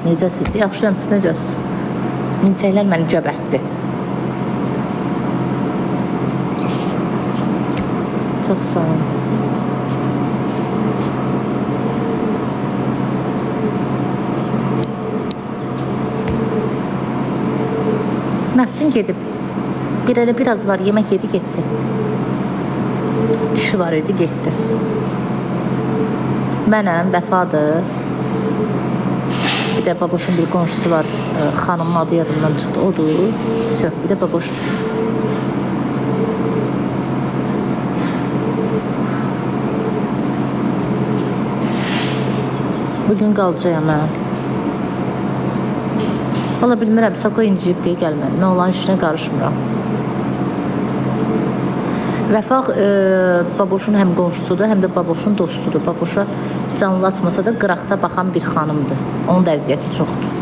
Necəsiz? Yaxşıyam, siz necəsiz? Milçəklər məni gəbərtdi. Çox sağ olun. Məftun gedib. Biraz var, yemək yedi, getdi. İşi var idi, getdi. Mənəm, Vəfadır. Bir də baboşun bir qonşusu var. Xanımın adı yadımdan çıxdı. Odur. Söh, bir də baboş. Bugün qalacağım mən. Valla bilmirəm, Sako inciyib deyə gəlmədi. Mən olan işinə qarışmıram. Vəfa baboşun həm qonşusudur, həm də baboşun dostudur. Baboşa canlatmasa da qıraqda baxan bir xanımdır. Onun da əziyyəti çoxdur.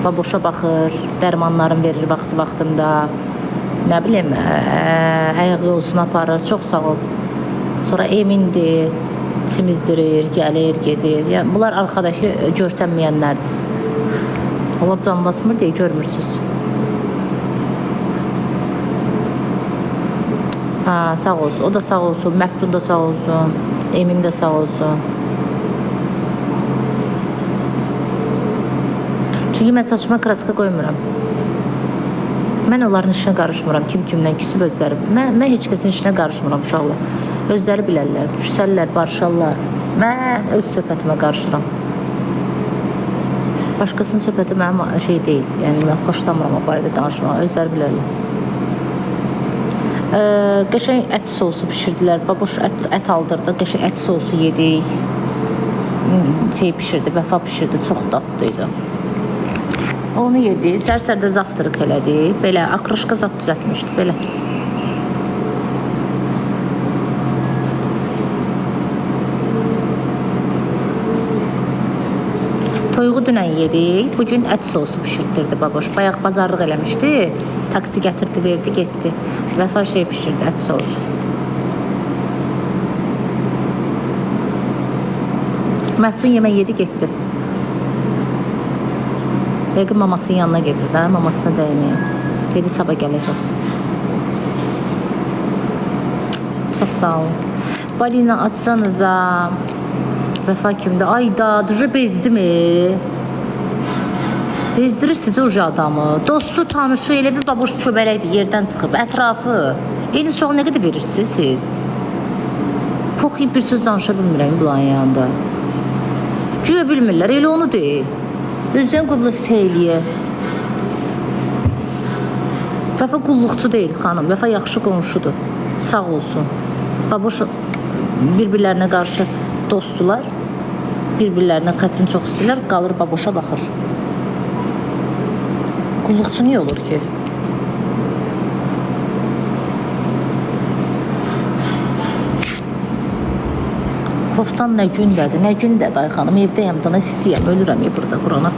Baboşa baxır, dərmanlarını verir vaxtında. Nə bilim, ayaq yolsuna aparır. Çox sağ ol. Sonra emindir, çimizdirir, gəlir, gedir. Yəni, bunlar arxadakı görsənməyənlərdir. Allah canlatmır deyə görmürsünüz. Ha, sağ olsun. O da sağ olsun. Məftun da sağ olsun. Emin də sağ olsun. Çünki mən saçıma kraska qoymuram. Mən onların işinə qarışmıram. Kim kimdən küsüb özləri. Mən heç kəsin işinə qarışmıram uşaqlar. Özləri bilərlər, düşsəllər, barışarlar. Mən öz söhbətimə qarışıram. Başqasının söhbəti mənim şey deyil. Yəni mən xoşlamıram o barədə danışmağı. Özləri bilərlər. Qəşəng ət sosu pişirdilər. Baboş ət aldırdı. Qəşəng ət sosu yedik. Şey pişirdi, Vəfa pişirdi. Çox dadlıydı. Onu yedi. Sərsərdə zaftırıq elədi. Belə akroşka zat düzəltmişdi. Belə. Toyuğu dünən yedik. Bugün ət sosu pişirtdirdi baboş. Bayaq bazarlıq eləmişdi. Taksi gətirdi, verdi, getdi. Vəfa şey pişirdi, ət sosu. Məftun yemək yedi, getdi. Yəqin mamasının yanına gedir də, mamasına dəyməyə. Dedi, sabah gələcəm. Çox sağ olun. Balina atsanıza. Vəfa kimdir? Ayda, düzü bezdi mi? Bezdirir sizi uca adamı. Dostu, tanışı, elə bir baboş köbələkdir, yerdən çıxıb. Ətrafı. Eyni soğan nə qədər verirsiniz siz? Poxuyub bir söz danışa bilmirəm bulanın yanında. Güya bilmirlər, elə onu deyil. Özdən qobla seyliyə. Vəfa qulluqçu deyil xanım. Vəfa yaxşı qonşudur. Sağ olsun. Baboş bir-birlərinə qarşı dostdular. Bir-birlərinə xətrini çox istəyirlər. Qalır baboşa baxır. Qulluqçu niyə olur ki? Koftan nə gündədir, nə gündədir ay xanım. Evdəyəm, dana istəyəm, ölürəm ya burada Qurana.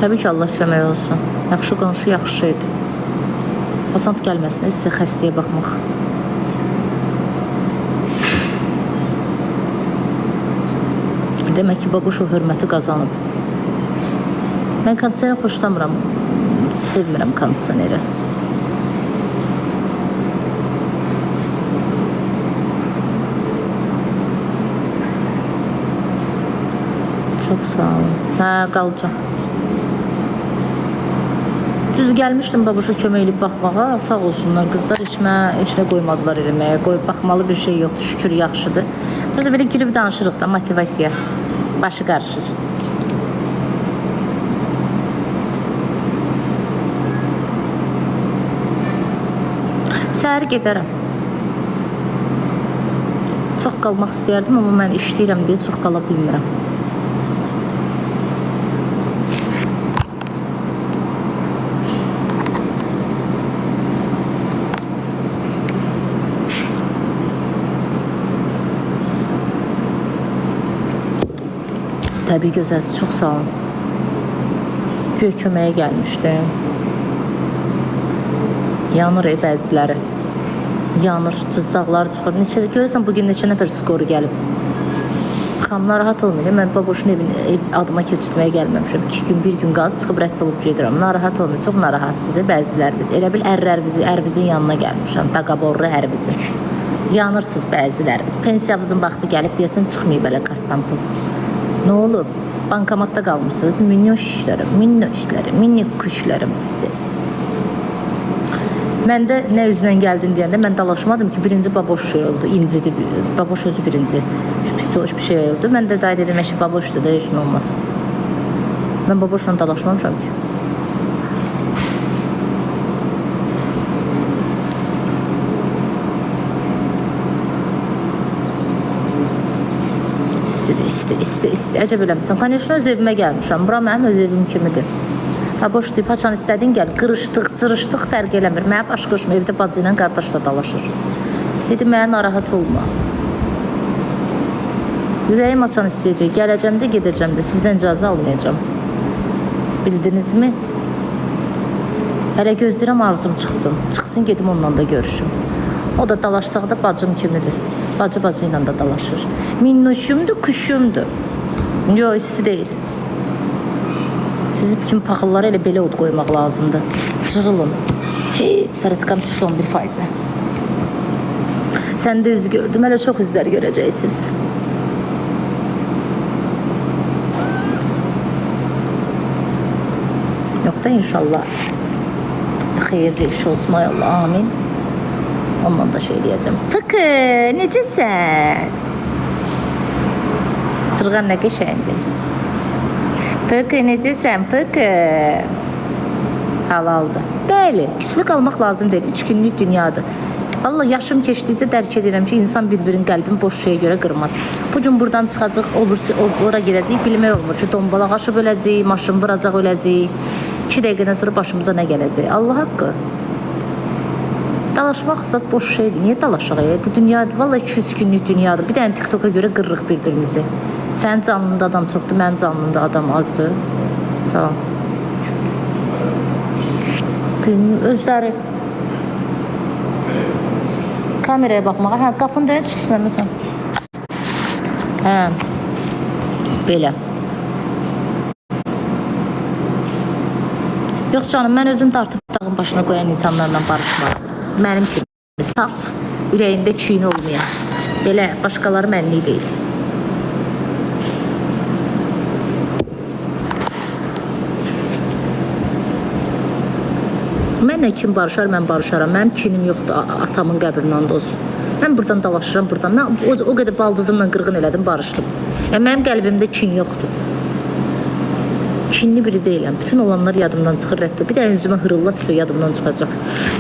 Təbii ki, Allah kömək olsun. Yaxşı qonşu, yaxşı şeydir. Pasant gəlməsinə sizə xəstəyə baxmaq. Demək ki, baboş o hörməti qazanıb. Mən kondisioneri xoşlamıram. Sevmirəm kondisioneri. Çox sağ olun. Hə, qalacam. Düz gəlmişdim baboşa kömək edib baxmağa. Sağ olsunlar. Qızlar işinə qoymadılar eləməyə. Qoyub baxmalı bir şey yoxdur. Şükür, yaxşıdır. Biraz belə girib danışırıq da, motivasiya. Başı qarışır. Səhər gedərəm. Çox qalmaq istəyərdim, amma mən işləyirəm deyə çox qala bilmirəm. Təbii gözəlsiz, çox sağ olun. Göy köməyə gəlmişdim. Yanır bəziləri. Yanır, cızdaqları çıxır. Görürsən bugün neçə nəfər skoru gəlib. Çıxam, narahat olmayın. Mən baboşun ev adıma keçirtməyə gəlməmişəm. 2 gün, 1 gün qalıb çıxıb rədd olub gedirəm. Narahat olmayın. Çox narahatsınız bəziləriniz. Elə bil ərvizin yanına gəlmişəm. Daqaborru ərvizi. Yanırsınız bəziləriniz. Pensiyavızın vaxtı gəlib deyəsən çıxmayıb belə kartdan pul. Nə olub? Bankomatda qalmışsınız. Minnik kuşlarım sizi. Mən də nə üzdən gəldin deyəndə mən dalaşmadım ki, birinci baboş şey oldu, incidir, baboş özü birinci, pis hoş bir şey oldu. Mən də day dedim, əşi baboşdur da, heç nə olmaz. Mən baboşla dalaşmamışam ki. İsti, əcəb eləmişsən. Konyeşlə öz evimə gəlmişəm, bura mənim öz evim kimidir. Ha boş deyib, haçan istədin gəl, qırışdıq, cırışdıq, fərq eləmir. Mənə baş qırışma, evdə bacı ilə qardaş da dalaşır. Dedi, mənə narahat olma. Ürəyim açan istəyəcək, gələcəm də, gedəcəm də, sizdən icazə almayacam. Bildinizmi? Hələ gözləyirəm arzum çıxsın. Çıxsın, gedim onunla da görüşüm. O da dalaşsaq da bacım kimidir. Bacı ilə da dalaşır. Minnuşumdur, kuşumdur. Yox, isti deyil. Sizi kimi paxıllara elə belə od qoymaq lazımdır. Çırılın. Sərətkam düşdü 11%. Sən də üz gördüm. Hələ çox üzlər görəcəksiniz. Yox da inşallah. Xeyirli iş olsun ay Allah. Amin. Ondan da şey eləyəcəm. Fıkı, necəsən? Sırğan nə qəşəngdir. Fıkı, necəsən? Fıkı. Halaldır. Bəli, küslü qalmaq lazım deyil. 3 günlük dünyadır. Allah yaşım keçdikcə dərk edirəm ki, insan bir-birinin qəlbini boş şeyə görə qırmaz. Bu gün buradan çıxacaq, ora gedəcək, bilmək olmur ki, dombalaq aşıb öləcək, maşın vuracaq öləcək. 2 dəqiqədən sonra başımıza nə gələcək? Allah haqqı. Dalaşmaq zat boş şeydir. Niyə dalaşaq? Bu dünyadır. Vallahi 200 günlük dünyadır. Bir dənə TikToka görə qırırıq bir-birimizi. Sənin canlında adam çoxdur, mənim canlımda adam azdır. Sağ ol. Özləri kameraya baxmağa. Hə, qapını döyən çıxsın lütfen. Hə. Belə. Yox canım, mən özüm dartıb dağın başına qoyan insanlarla barışmaram. Mənim kimi saf, ürəyində kin olmayan. Belə, başqaları mənlik deyil. Mənlə kim barışar, mən barışaram. Mənim kinim yoxdur, atamın qəbrindən də olsun. Mən buradan dalaşıram, buradan. Mən o qədər baldızımla qırğın elədim, barışdım. Yəni, mənim qəlbimdə kin yoxdur. Kinli biri deyiləm. Bütün olanlar yadımdan çıxır, rədd ol. Bir də üzümə hırıllat, yadımdan çıxacaq.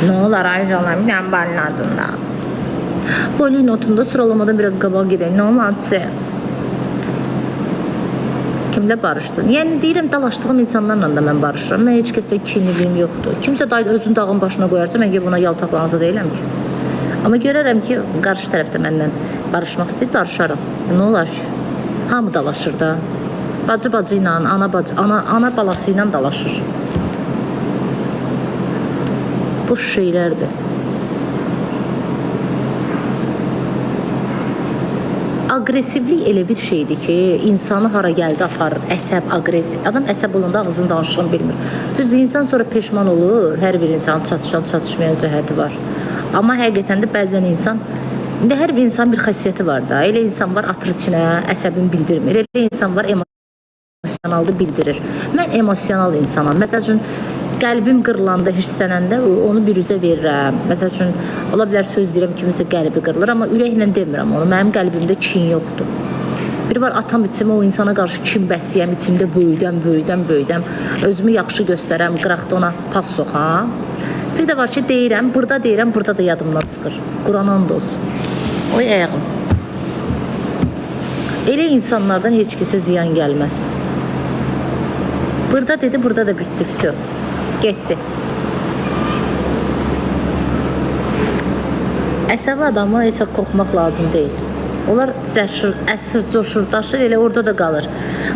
Nə olar, Aycanlar, bir dənə balin adında. Balin otunda sıralamadan biraz qabaq gedək. Nə olar, kimlə barışdın? Yəni deyirəm, dalaşdığım insanlarla da mən barışıram. Mən heç kəsdə kinliyim yoxdur. Kimsə özünü dağın başına qoyarsa, mən buna yaltaqlanıza deyiləm ki. Amma görərəm ki, qarşı tərəfdə məndən barışmaq istəyir, barışaram. Nə olar ki? Hamı dalaşır da. Bacı ilə, ana balası ilə dalaşır. Boş şeylərdir. Agresivlik elə bir şeydir ki, insanı hara gəldi aparır, əsəb, agresiv. Adam əsəb olanda ağzını danışığını bilmir. Düzdür, insan sonra peşman olur, hər bir insanın çatışmayan cəhəti var. Amma həqiqətən də bəzən insan, indi hər bir insan bir xasiyyəti var da. Elə insan var, atır içinə, əsəbini bildirmir. Elə insan var, emosionalda bildirir. Mən emosional insanam. Məsəl üçün, qəlbim qırılanda, hirslənəndə onu bir üzə verirəm. Məsəl üçün, ola bilər söz deyirəm, kimisə qəlbi qırılır, amma ürəklə demirəm onu. Mənim qəlbimdə kin yoxdur. Bir var, atam içimə o insana qarşı kin bəsləyəm, içimdə böyüdəm. Özümü yaxşı göstərəm, qıraqda ona pas soxam. Bir də var ki, deyirəm, burada da yadımdan çıxır. Quran and olsun. Oy ayağım. Elə insanlardan heç kəsə ziyan gəlməz. Burada dedi, burada da bitdi, vəsə. Getdi. Əsəbi adamı isə qorxmaq lazım deyil. Onlar əsir, coşur, daşır, elə orada da qalır.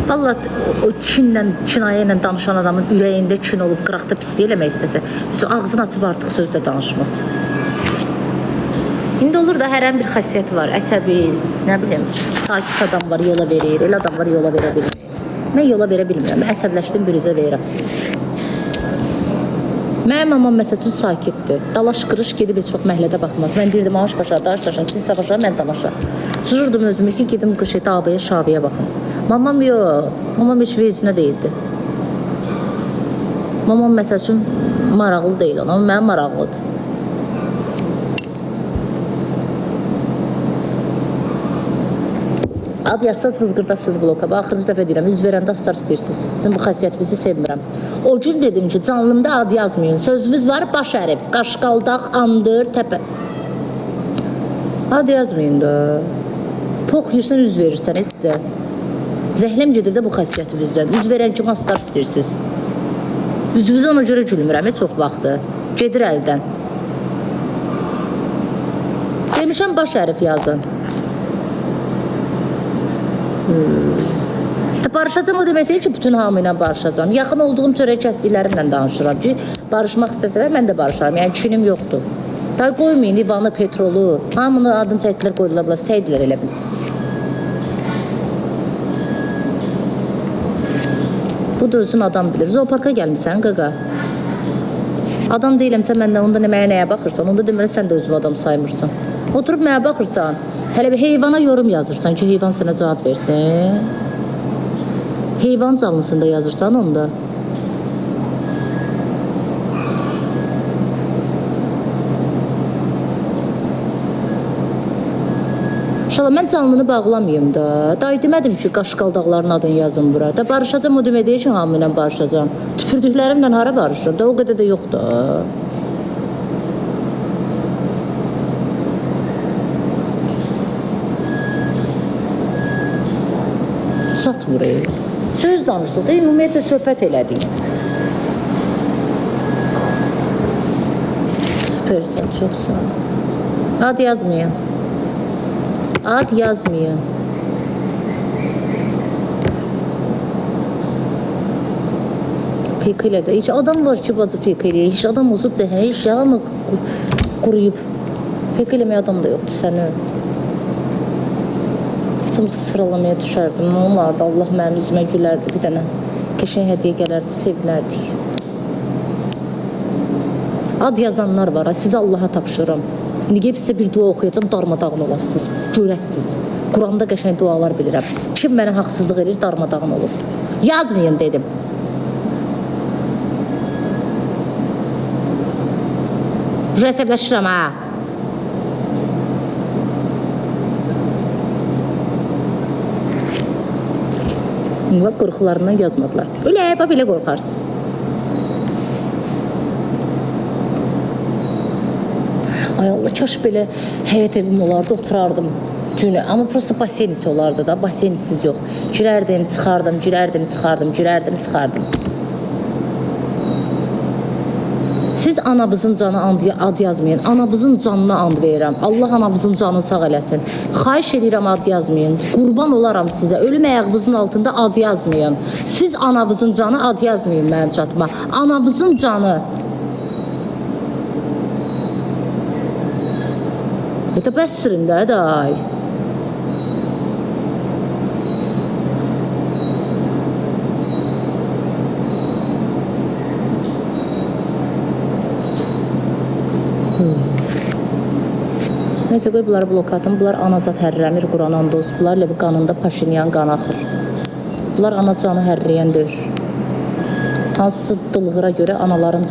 Vallahi o kinayə ilə danışan adamın ürəyində kin olub, qıraqda pislik eləmək istəsə, ağzını açıb artıq sözlə danışmaz. İndi olur da hər bir xasiyyəti var. Əsəbi, nə bilim, sakit adam var, yola verir. Elə adam var, yola verə bilir. Mən yola verə bilmirəm. Mən əsəbləşdim, bürüzə verirəm. Mənim mamam məsəl üçün sakitdir. Dalaş qırış gedib heç çox məhlədə baxmaz. Mən deyirdim, ağaç başa, daş daşa, siz savaşa, mən dalaşa. Çırırdım özümü ki, gedim qış davaya, şaviyə baxın. Mamam yox, mamam heç vecinə deyildi. Mamam məsəl üçün maraqlı deyil ona, amma mənim maraqlıdır. Ad yazsaz vızqırdasınız bloka. Axırıncı dəfə deyirəm, üz verəndə astar istəyirsiniz. Sizin bu xasiyyətinizi sevmirəm. O gün dedim ki, canlımda ad yazmayın. Sözünüz var, baş ərif, qaşqaldaq, andır, təpə. Ad yazmayın da. Pox yirsən, üz verirsən sizə. Zəhləm gedir də bu xasiyyətinizdən. Üz verən kimi astar istəyirsiniz. Üzünüzü ona görə gülmürəm, çox vaxtı. Gedir əldən. Demişəm, baş ərif yazın. Barışacağım o demək deyil ki, bütün hamı ilə barışacağım. Yaxın olduğum çörək kəsdiklərimlə danışıram ki, barışmaq istəsələr mən də barışaram. Yəni kinim yoxdur. Da qoymayın İvanı, Petrolu. Hamını adını çəkdilər, qoydular, səydilər elə bil. Bu da özün adam bilir. Zooparka gəlmişsən, qaqa. Adam deyiləmsə məndən, onda nəyə baxırsan, onda demirəm sən də özünü adam saymırsan. Oturub mənə baxırsan, hələ bir heyvana yorum yazırsan ki, heyvan sənə cavab versin. Heyvan canlısında yazırsan onda. İnşallah mən canlını bağlamayayım da. Day demədim ki, qaşqaldaqların adını yazın bura. Da barışacağım o demək deyil ki, hamı ilə barışacağım. Tüfürdüklərimlə hara barışırım da, o qədər də yoxdur. Çatmır. Söz danışdıq da, ümumiyyətlə söhbət elədik. Süpersən, çox sağ ol. Ad yazmayın. Ad yazmayın. Pek elə də. Heç adam var ki, bacı pek eləyir. Heç adam olsa cəhənnə, heç yağını quruyub. Pek eləməyə adam da yoxdur səni. Açımızı sıralamaya düşərdim. Nə olardı? Allah mənim üzümə gülərdi. Bir dənə qəşəng hədiyyə gələrdi, sevilərdik. Ad yazanlar var. Sizə Allaha tapşırım. İndi gəlib sizə bir dua oxuyacağım, darmadağın olasınız. Görəsiniz. Quranda qəşəng dualar bilirəm. Kim mənə haqsızlıq edir, darmadağın olur. Yazmayın dedim. Rəsəbləşirəm ha. Bak qorxularından yazmadılar. Öyle belə qorxarsınız. Ay Allah, kaş belə həyət evim olardı, oturardım günü. Amma prosta basenisi olardı da, basenisiz yox. Girərdim, çıxardım, girərdim, çıxardım, girərdim, çıxardım. Siz anavızın canı ad yazmayın. Anavızın canına and verirəm. Allah anavızın canını sağ eləsin. Xahiş edirəm ad yazmayın. Qurban olaram sizə. Ölüm ayağınızın altında ad yazmayın. Siz anavızın canı ad yazmayın mənim çatıma. Anavızın canı. Bəssirin də, day. Neyse qoy bunları bloka atın. Bunlar anazat hərrəmir, Quran and olsun. Bunlar ilə bir qanında Paşinyan qan axır. Bunlar ana canı hərrəyən deyir. Hansısa dılğıra görə anaların canı